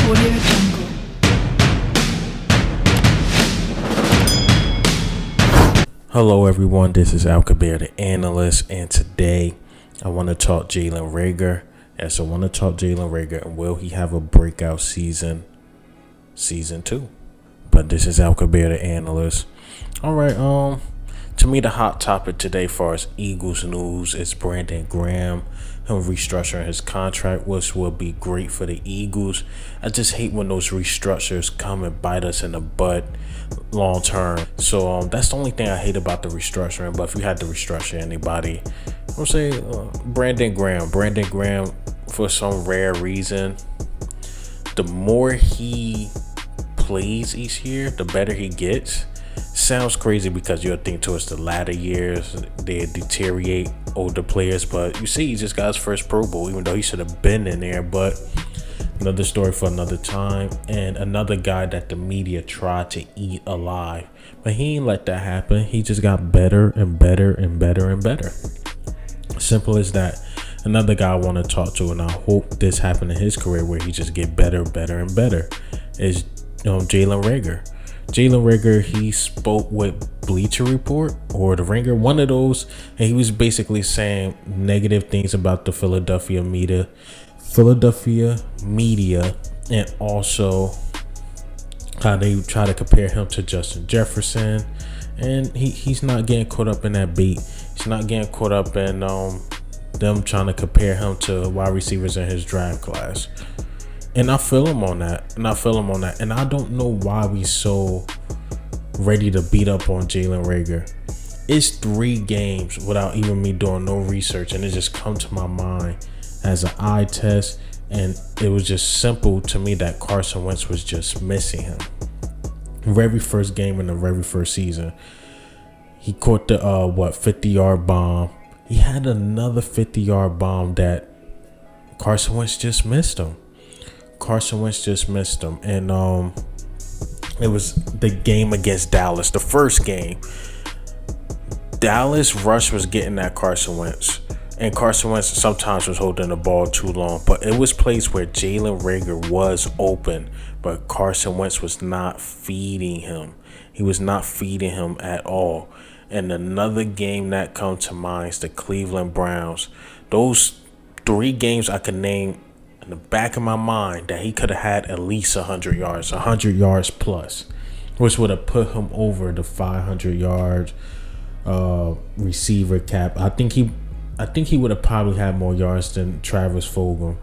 Audio Jungle. Hello everyone, this is Al Kabir, the analyst, and today I want to talk Jalen Reagor. Yes, I want to talk Jalen Reagor, and will he have a breakout season 2? But this is Al Kabir, the analyst. Alright, to me the hot topic today for us Eagles news is Brandon Graham, him restructuring his contract, which will be great for the Eagles. I just hate when those restructures come and bite us in the butt long term. So that's the only thing I hate about the restructuring. But if you had to restructure anybody, I'll say Brandon Graham. Brandon Graham, for some rare reason, the more he plays each year, the better he gets. Sounds crazy because you'll think towards the latter years they deteriorate older players, but you see he just got his first Pro Bowl, even though he should have been in there. But another story for another time. And another guy that the media tried to eat alive, but he ain't let that happen. He just got better and better and better and better. Simple as that. Another guy I want to talk to, and I hope this happened in his career where he just get better, better and better, is Jalen Reagor. Jalen Reagor, he spoke with Bleacher Report or The Ringer, one of those, and he was basically saying negative things about the Philadelphia media, and also how they try to compare him to Justin Jefferson, and he's not getting caught up in that bait. He's not getting caught up in them trying to compare him to wide receivers in his draft class. And I feel him on that. And I don't know why we so ready to beat up on Jalen Reagor. It's 3 games without even me doing no research, and it just come to my mind as an eye test. And it was just simple to me that Carson Wentz was just missing him. Very first game in the very first season, he caught the 50-yard bomb. He had another 50-yard bomb that Carson Wentz just missed him. And it was the game against Dallas, the first game. Dallas rush was getting at Carson Wentz, and Carson Wentz sometimes was holding the ball too long, but it was plays where Jalen Reagor was open, but Carson Wentz was not feeding him. He was not feeding him at all. And another game that comes to mind is the Cleveland Browns. Those 3 games I could name in the back of my mind that he could have had at least 100 yards plus, which would have put him over the 500 yard receiver cap. I think he would have probably had more yards than Travis Fulgham.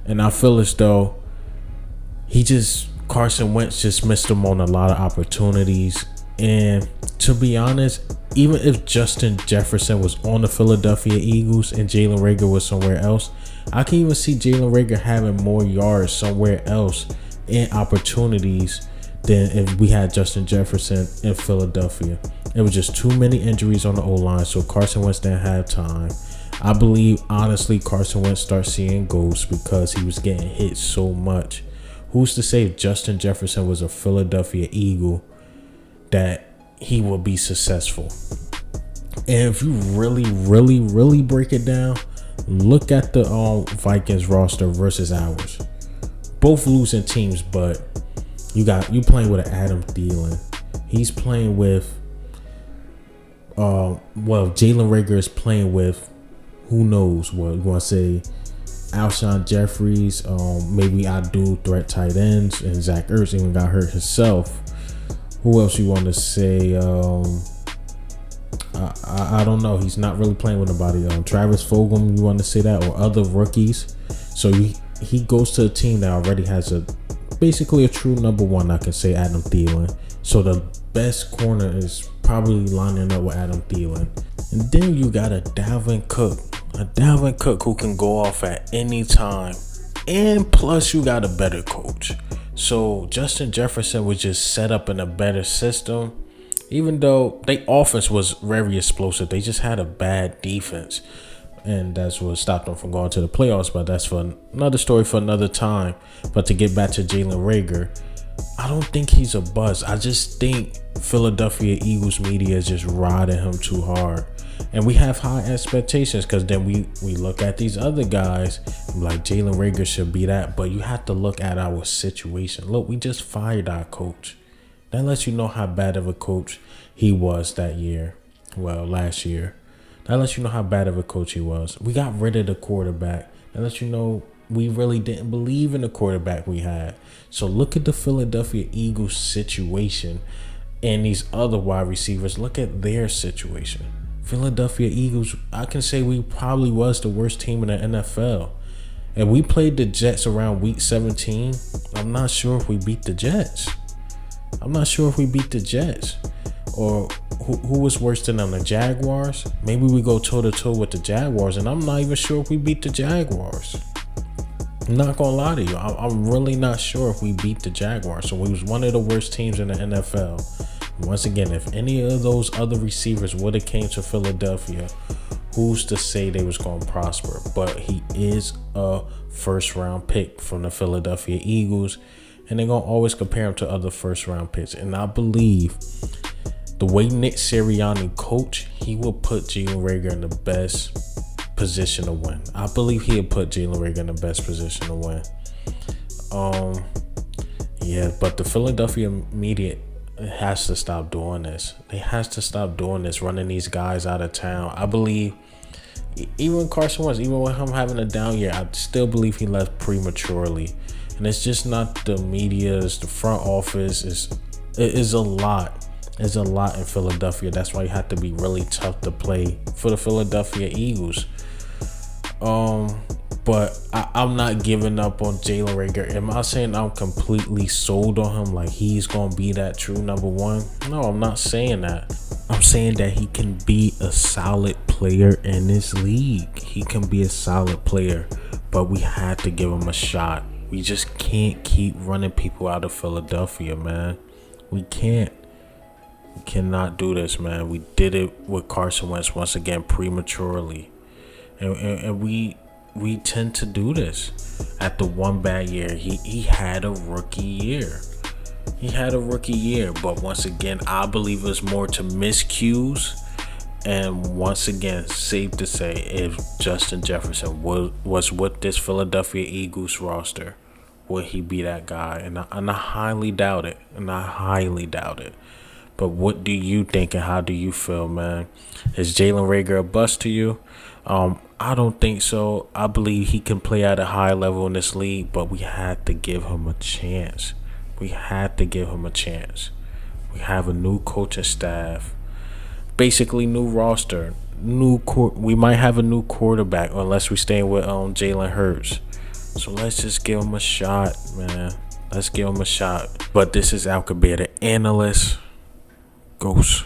And I feel as though Carson Wentz just missed him on a lot of opportunities. And to be honest, even if Justin Jefferson was on the Philadelphia Eagles and Jalen Reagor was somewhere else, I can even see Jalen Reagor having more yards somewhere else and opportunities than if we had Justin Jefferson in Philadelphia. It was just too many injuries on the O-line, so Carson Wentz didn't have time. I believe, honestly, Carson Wentz started seeing ghosts because he was getting hit so much. Who's to say if Justin Jefferson was a Philadelphia Eagle that he will be successful? And if you really break it down, look at the Vikings roster versus ours. Both losing teams, but you playing with an Adam Thielen. He's playing with Jalen Reagor is playing with who knows what. You want to say Alshon Jeffries, maybe I do threat tight ends, and Zach Ertz even got hurt himself. Who else you want to say? I don't know. He's not really playing with nobody. Travis Fulgham, you want to say that, or other rookies. So he goes to a team that already has basically a true number 1. I can say Adam Thielen. So the best corner is probably lining up with Adam Thielen. And then you got a Dalvin Cook who can go off at any time. And plus you got a better coach. So Justin Jefferson was just set up in a better system. Even though their offense was very explosive, they just had a bad defense. And that's what stopped them from going to the playoffs. But that's for another story for another time. But to get back to Jalen Reagor, I don't think he's a buzz. I just think Philadelphia Eagles media is just riding him too hard. And we have high expectations because then we look at these other guys like Jalen Reagor should be that. But you have to look at our situation. Look, we just fired our coach. That lets you know how bad of a coach he was that year. Well, last year. That lets you know how bad of a coach he was. We got rid of the quarterback. That lets you know we really didn't believe in the quarterback we had. So look at the Philadelphia Eagles situation and these other wide receivers. Look at their situation. Philadelphia Eagles, I can say we probably was the worst team in the NFL. And we played the Jets around week 17. I'm not sure if we beat the Jets. Or who was worse than them? The Jaguars? Maybe we go toe-to-toe with the Jaguars, and I'm not even sure if we beat the Jaguars. I'm not gonna lie to you. I'm really not sure if we beat the Jaguars. So we was one of the worst teams in the NFL. Once again, if any of those other receivers would have came to Philadelphia, who's to say they was gonna prosper? But he is a first-round pick from the Philadelphia Eagles, and they're gonna always compare him to other first-round picks. And I believe the way Nick Sirianni coach, he will put Jalen Reagor in the best position to win. I believe he'll put Jalen Reagor in the best position to win. Yeah, but the Philadelphia media has to stop doing this. They has to stop doing this, running these guys out of town. I believe even Carson Wentz, even with him having a down year, I still believe he left prematurely. And it's just not the media, it's the front office. It is a lot. It's a lot in Philadelphia. That's why you have to be really tough to play for the Philadelphia Eagles. But I'm not giving up on Jalen Reagor. Am I saying I'm completely sold on him, like he's gonna be that true number one? No, I'm not saying that. I'm saying that he can be a solid player in this league. He can be a solid player, but we had to give him a shot. We just can't keep running people out of Philadelphia, man. We can't. We cannot do this, man. We did it with Carson Wentz once again prematurely. And we tend to do this. At the one bad year, he had a rookie year. But once again, I believe it's more to miscues. And once again, safe to say, if Justin Jefferson was with this Philadelphia Eagles roster, would he be that guy? And I highly doubt it. But what do you think and how do you feel, man? Is Jalen Reagor a bust to you? I don't think so. I believe he can play at a high level in this league, but we had to give him a chance. We have a new coaching staff, basically new roster, we might have a new quarterback unless we stay with Jalen Hurts. So let's just give him a shot, man. Let's give him a shot. But this is Alcabir, the analyst. Ghost.